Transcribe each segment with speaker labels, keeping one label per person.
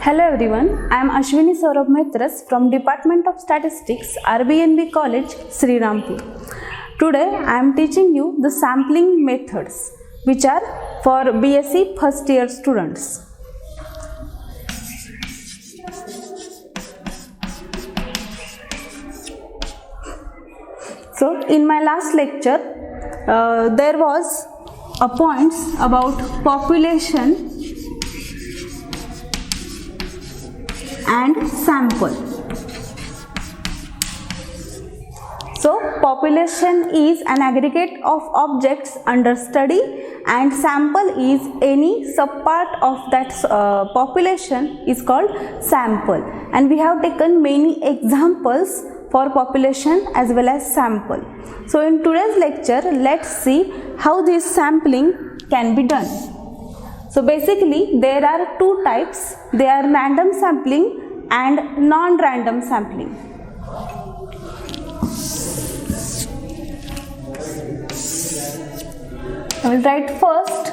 Speaker 1: Hello everyone, I am Mhetras from Department of Statistics, RBNB College, Srirampur. Today I am teaching you the sampling methods which are for B.Sc first year students. So in my last lecture there was a point about population and sample. So population is an aggregate of objects under study and sample is any subpart of that population is called sample, and we have taken many examples for population as well as sample. So in today's lecture, let's see how this sampling can be done. So basically there are two types, they are random sampling and non-random sampling. I will write first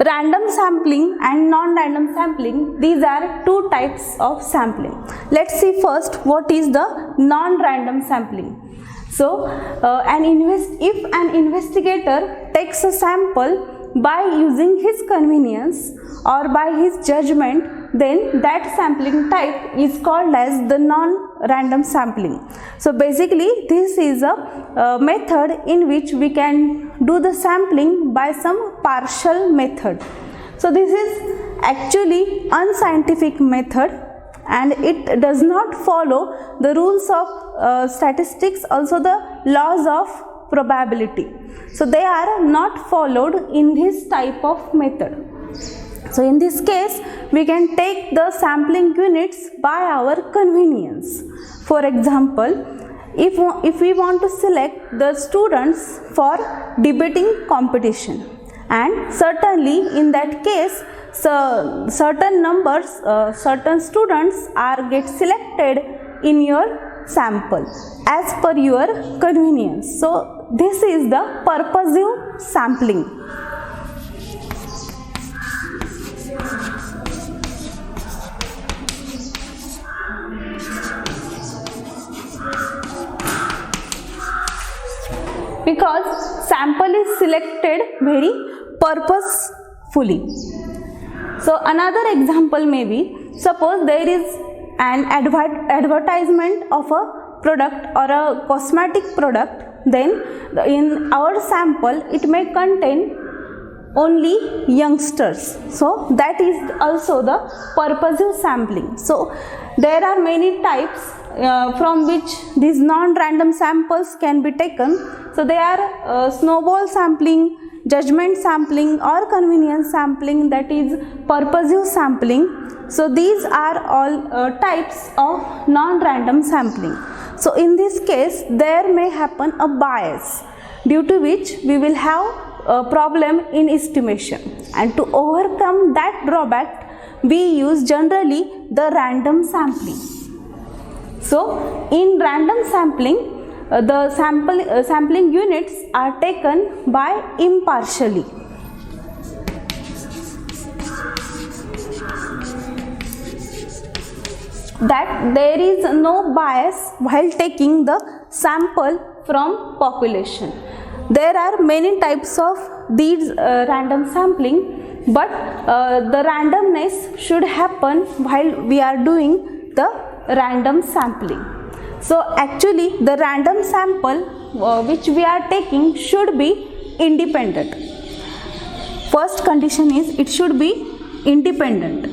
Speaker 1: random sampling and non-random sampling, these are two types of sampling. Let's see first what is the non-random sampling. So if an investigator takes a sample by using his convenience or by his judgment, then that sampling type is called as the non-random sampling. So basically this is a method in which we can do the sampling by some partial method. So this is actually unscientific method and it does not follow the rules of statistics, also the laws of probability. So they are not followed in this type of method. So in this case, we can take the sampling units by our convenience. For example, if we want to select the students for debating competition, and certainly in that case, certain numbers, certain students get selected in your sample as per your convenience. So this is the purposive sampling. Because sample is selected very purposefully. So another example may be, suppose there is an advertisement of a product or a cosmetic product, then in our sample it may contain only youngsters. So that is also the purposive sampling. So there are many types from which these non-random samples can be taken. So they are snowball sampling, judgment sampling or convenience sampling, that is purposive sampling. So these are all types of non-random sampling. So in this case there may happen a bias, due to which we will have a problem in estimation, and to overcome that drawback we use generally the random sampling. So in random sampling, the sampling units are taken by impartially. That there is no bias while taking the sample from population. There are many types of these random sampling, but the randomness should happen while we are doing the random sampling. So actually the random sample which we are taking should be independent. First condition is it should be independent.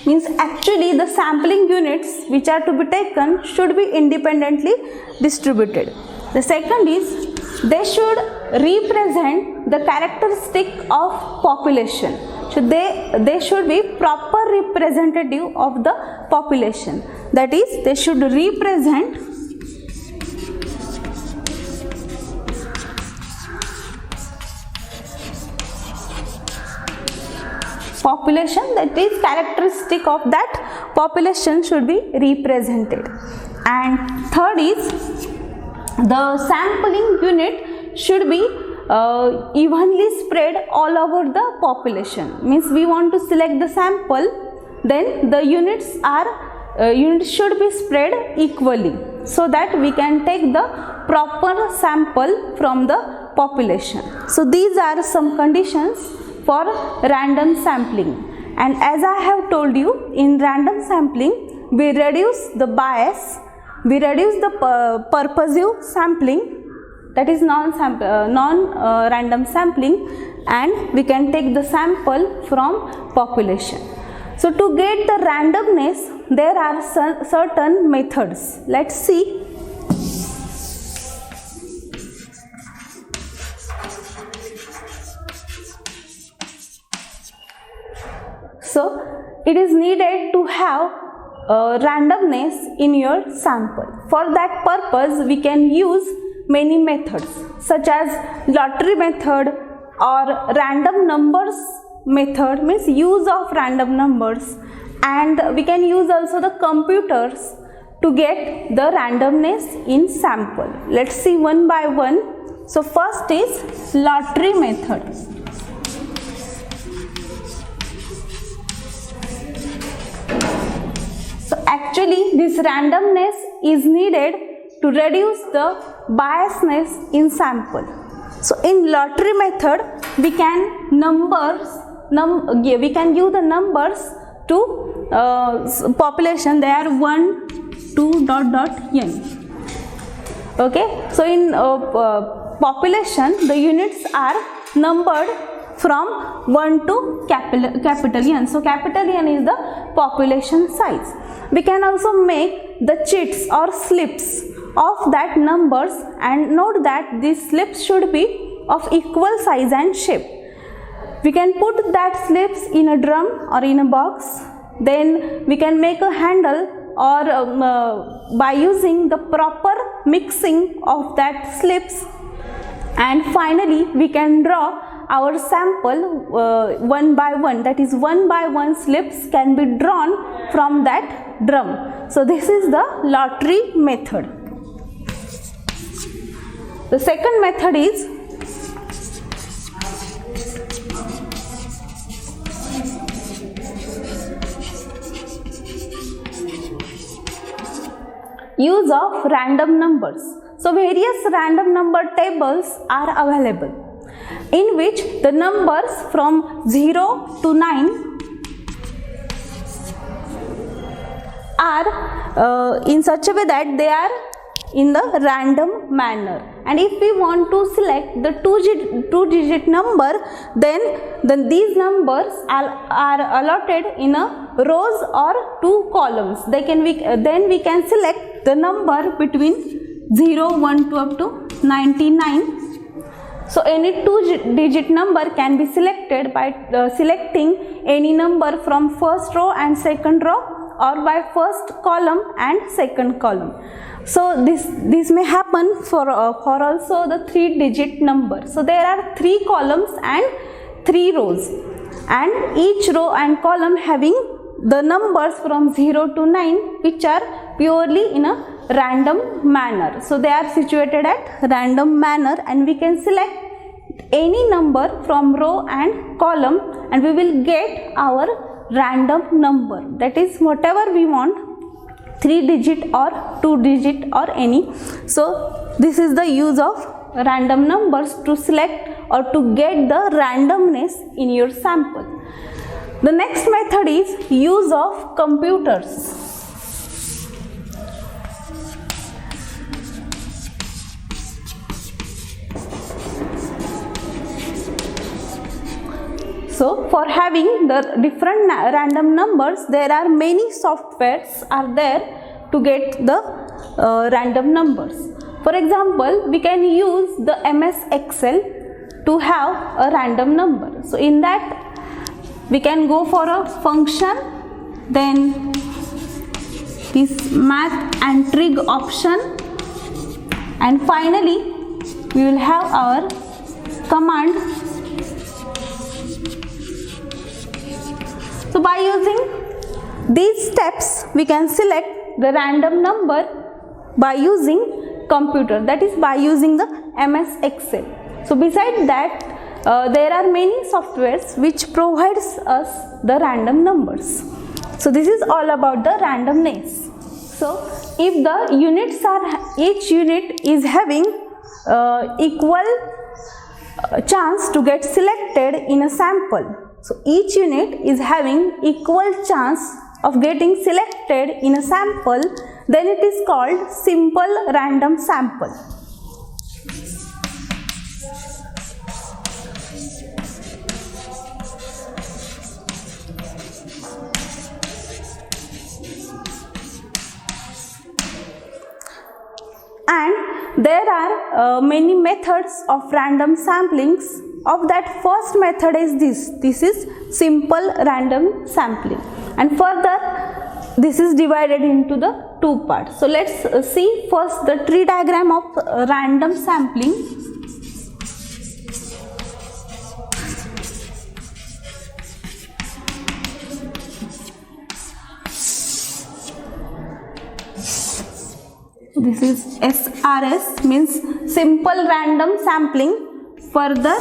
Speaker 1: Means actually the sampling units which are to be taken should be independently distributed. The second is they should represent the characteristic of population. they should be proper representative of the population. That is, they should represent population, that is characteristic of that population should be represented. And third is, the sampling unit should be evenly spread all over the population. Means we want to select the sample, then the units should be spread equally, so that we can take the proper sample from the population. So these are some conditions for random sampling. And as I have told you, in random sampling we reduce the bias, we reduce the purposive sampling, that is non-random sampling, and we can take the sample from population. So to get the randomness, there are certain methods. Let's see. So it is needed to have randomness in your sample. For that purpose, we can use many methods such as lottery method or random numbers method, means use of random numbers, and we can use also the computers to get the randomness in sample. Let's see one by one. So first is lottery method. So actually this randomness is needed to reduce the biasness in sample. So in lottery method we can we can give the numbers to population. They are 1, 2, ... n. Okay. So in population the units are numbered from 1 to capital N. So capital N is the population size. We can also make the chits or slips of that numbers, and note that these slips should be of equal size and shape. We can put that slips in a drum or in a box. Then we can make a handle, or by using the proper mixing of that slips. And finally we can draw our sample one by one, that is one by one slips can be drawn from that drum. So this is the lottery method. The second method is use of random numbers. So various random number tables are available, in which the numbers from 0 to 9 are in such a way that they are in the random manner. And if we want to select the two-digit number, then these numbers are allotted in a rows or two columns. Then we can select the number between 0, 1 to up to 99. So any two-digit number can be selected by selecting any number from first row and second row, or by first column and second column. So this may happen for also the three-digit number. So there are 3 columns and 3 rows, and each row and column having the numbers from 0 to 9, which are purely in a random manner. So they are situated at random manner, and we can select any number from row and column, and we will get our random number, that is whatever we want, 3-digit or 2-digit or any. So this is the use of random numbers to select or to get the randomness in your sample. The next method is use of computers. So for having the different random numbers, there are many softwares are there to get the random numbers. For example, we can use the MS Excel to have a random number. So in that we can go for a function, then this math and trig option, and finally we will have our command. So by using these steps we can select the random number by using computer, that is by using the MS Excel. So besides that there are many softwares which provides us the random numbers. So this is all about the randomness. So if the units are, each unit is having equal chance to get selected in a sample. So each unit is having equal chance of getting selected in a sample, then it is called simple random sample. And there are many methods of random samplings. Of that, first method is this is simple random sampling, and further this is divided into the two parts. So let's see first the tree diagram of random sampling. This is SRS, means simple random sampling. Further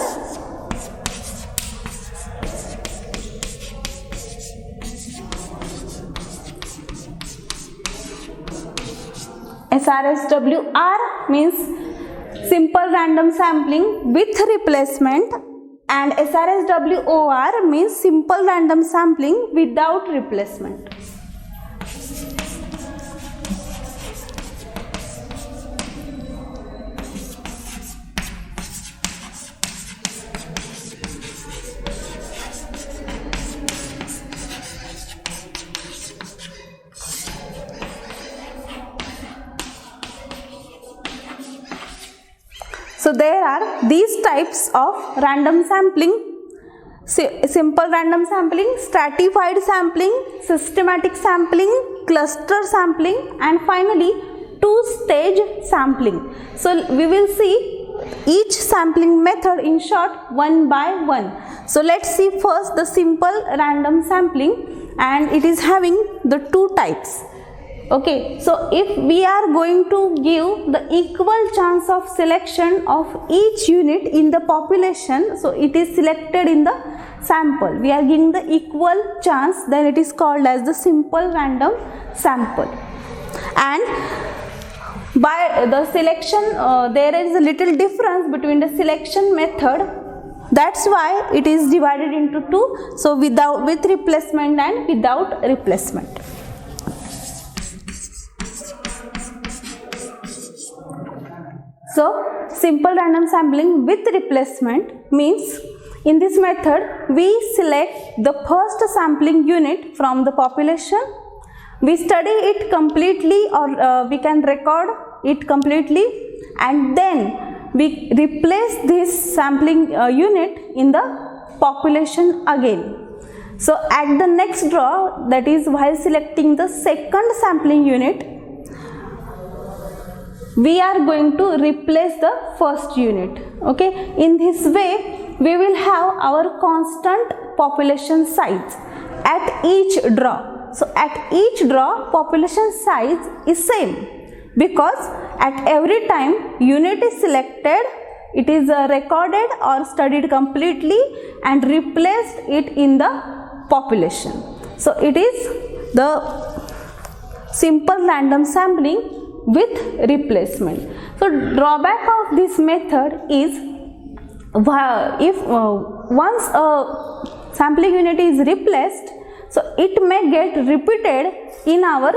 Speaker 1: SRSWR means simple random sampling with replacement, and SRSWOR means simple random sampling without replacement. So there are these types of random sampling: simple random sampling, stratified sampling, systematic sampling, cluster sampling, and finally two-stage sampling. So we will see each sampling method in short one by one. So let's see first the simple random sampling, and it is having the two types. Okay, so if we are going to give the equal chance of selection of each unit in the population, so it is selected in the sample, we are giving the equal chance, then it is called as the simple random sample. And by the selection, there is a little difference between the selection method, that's why it is divided into two, so with replacement and without replacement. So simple random sampling with replacement means, in this method we select the first sampling unit from the population, we study it completely, or we can record it completely, and then we replace this sampling unit in the population again. So at the next draw, that is while selecting the second sampling unit, we are going to replace the first unit. Okay, in this way we will have our constant population size at each draw. So at each draw population size is same, because at every time unit is selected, it is recorded or studied completely and replaced it in the population. So it is the simple random sampling with replacement. So drawback of this method is, if once a sampling unit is replaced, so it may get repeated in our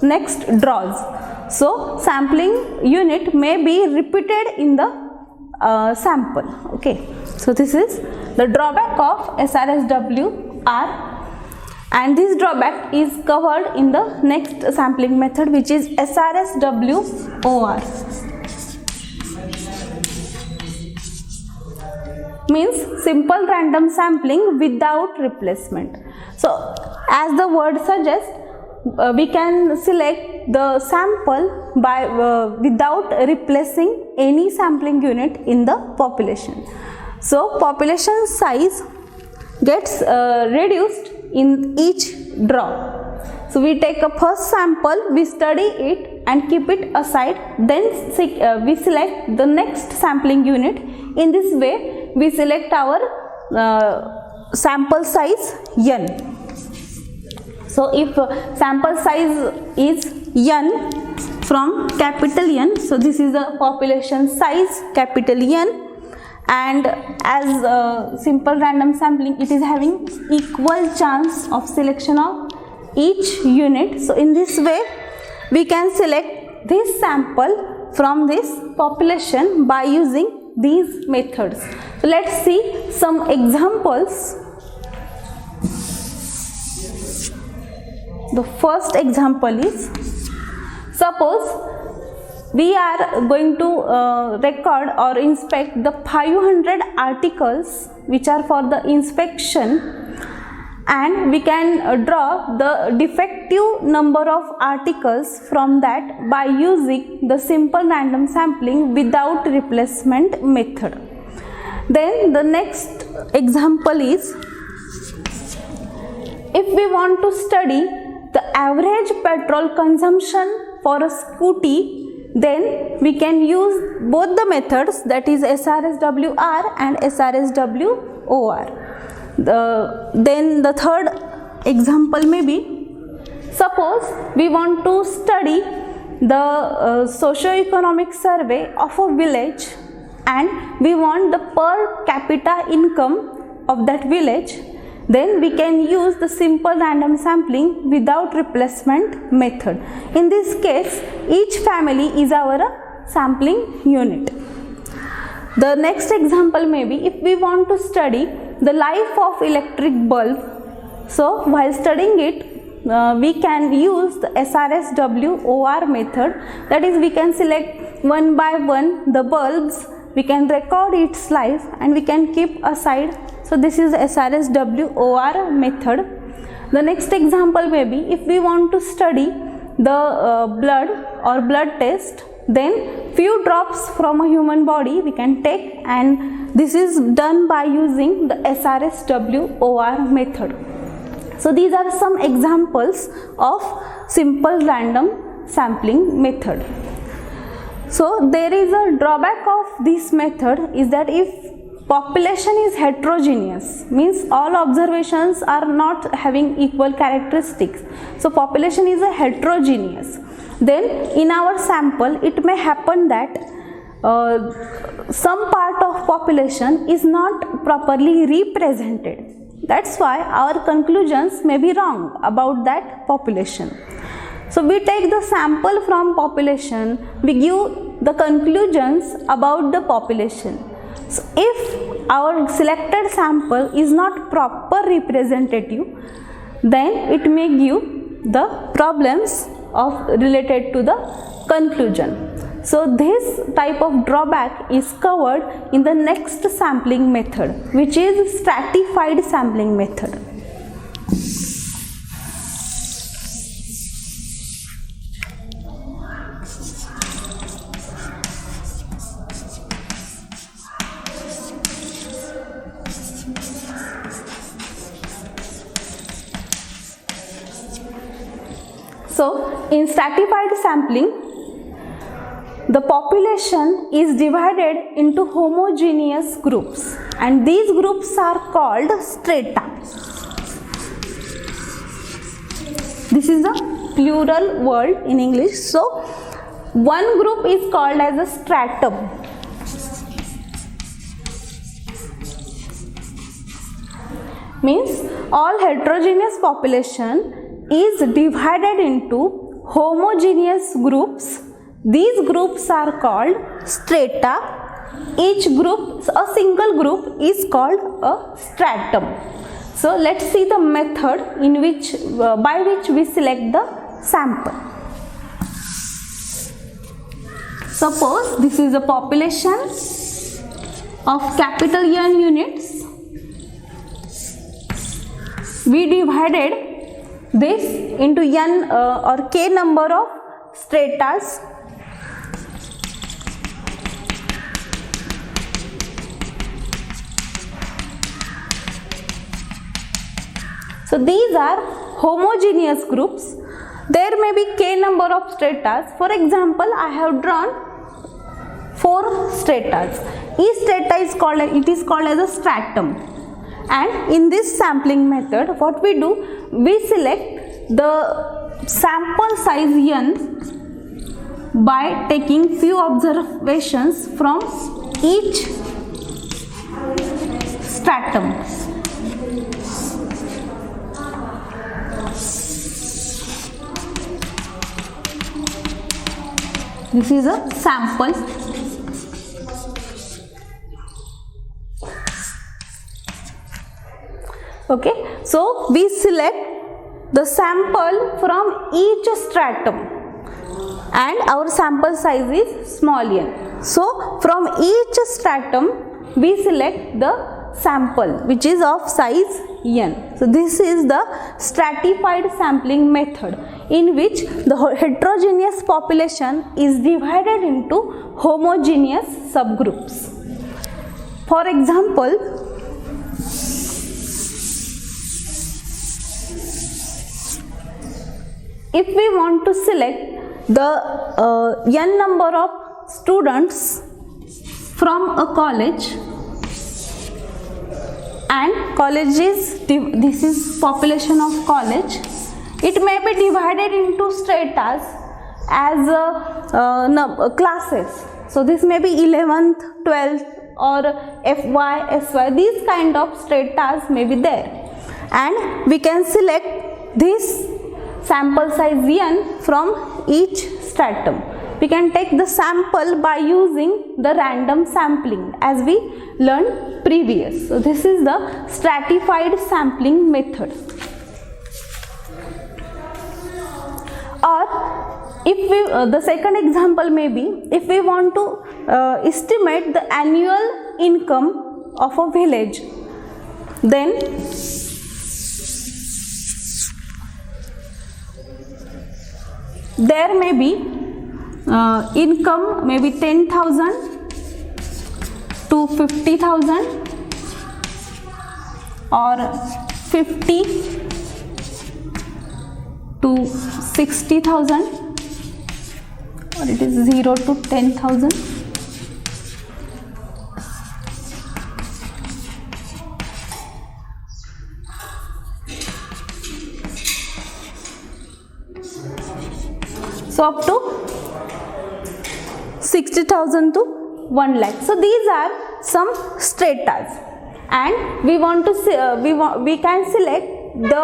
Speaker 1: next draws. So sampling unit may be repeated in the sample. Okay, so this is the drawback of SRSWR, and this drawback is covered in the next sampling method, which is SRSWOR. means simple random sampling without replacement. So as the word suggests, we can select the sample by without replacing any sampling unit in the population. So population size gets reduced in each draw. So we take a first sample, we study it and keep it aside, then we select the next sampling unit. In this way we select our sample size n. So if sample size is n from capital N, so this is the population size capital N, and as simple random sampling, it is having equal chance of selection of each unit. So in this way we can select this sample from this population by using these methods. So let's see some examples. The first example is, suppose we are going to record or inspect the 500 articles which are for the inspection, and we can draw the defective number of articles from that by using the simple random sampling without replacement method. Then the next example is, if we want to study the average petrol consumption for a scooty, then we can use both the methods, that is SRSWR and SRSWOR. Then the third example may be, suppose we want to study the socio-economic survey of a village and we want the per capita income of that village, then we can use the simple random sampling without replacement method. In this case, each family is our sampling unit. The next example may be, if we want to study the life of electric bulb, so while studying it we can use the SRSWOR method, that is we can select one by one the bulbs, we can record its life and we can keep aside. So this is SRSWOR method. The next example may be, if we want to study the blood or blood test, then few drops from a human body we can take, and this is done by using the SRSWOR method. So these are some examples of simple random sampling method. So there is a drawback of this method is that if population is heterogeneous, means all observations are not having equal characteristics. So population is a heterogeneous. Then in our sample it may happen that some part of population is not properly represented. That's why our conclusions may be wrong about that population. So we take the sample from population, we give the conclusions about the population. So if our selected sample is not proper representative, then it may give the problems related to the conclusion. So this type of drawback is covered in the next sampling method, which is stratified sampling method. So in stratified sampling, the population is divided into homogeneous groups, and these groups are called strata. This is a plural word in English. So one group is called as a stratum. Means all heterogeneous population is divided into homogeneous groups. These groups are called strata. Each group, a single group, is called a stratum. So let's see the method in which by which we select the sample. Suppose this is a population of capital N units, we divided this into N or K number of stratas. So these are homogeneous groups. There may be K number of stratas. For example, I have drawn 4 stratas. Each strata is called as a stratum. And in this sampling method, what we do, we select the sample size N by taking few observations from each stratum. This is a sample. Okay, so we select the sample from each stratum and our sample size is small n. So from each stratum we select the sample which is of size n. So this is the stratified sampling method, in which the heterogeneous population is divided into homogeneous subgroups. For example, if we want to select the n number of students from a college, and this is population of college, it may be divided into stratas as classes. So this may be 11th, 12th or F.Y.Sc. These kind of stratas may be there, and we can select this sample size n from each stratum. We can take the sample by using the random sampling as we learned previous. So this is the stratified sampling method. Or if we the second example may be, if we want to estimate the annual income of a village, then there may be income may be 10,000 to 50,000 or 50 to 60,000, or it is 0 to 10,000. So up to 60,000 to 1 lakh. So these are some stratas, and we want to we can select the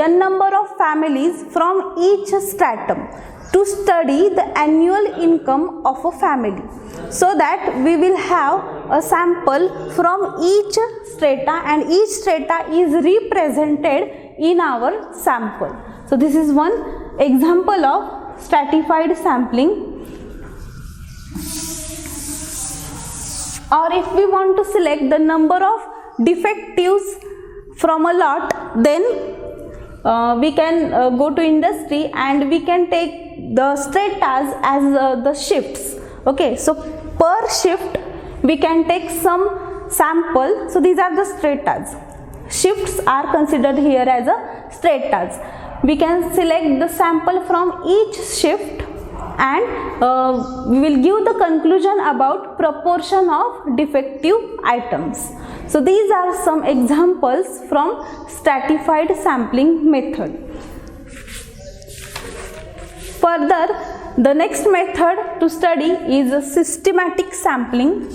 Speaker 1: n number of families from each stratum to study the annual income of a family, so that we will have a sample from each strata, and each strata is represented in our sample. So this is one example of stratified sampling. Or if we want to select the number of defectives from a lot, then we can go to industry and we can take the stratas as the shifts. Okay, so per shift we can take some sample. So these are the stratas. Shifts are considered here as a stratas. We can select the sample from each shift, and we will give the conclusion about proportion of defective items. So these are some examples from stratified sampling method. Further, the next method to study is a systematic sampling.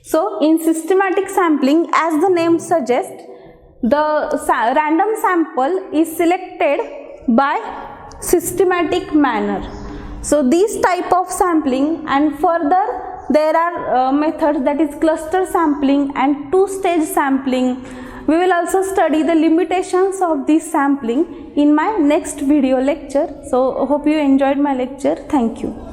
Speaker 1: So in systematic sampling, as the name suggests, the random sample is selected by systematic manner. So this type of sampling, and further there are methods, that is cluster sampling and two-stage sampling, We will also study the limitations of this sampling in my next video lecture. So hope you enjoyed my lecture. Thank you.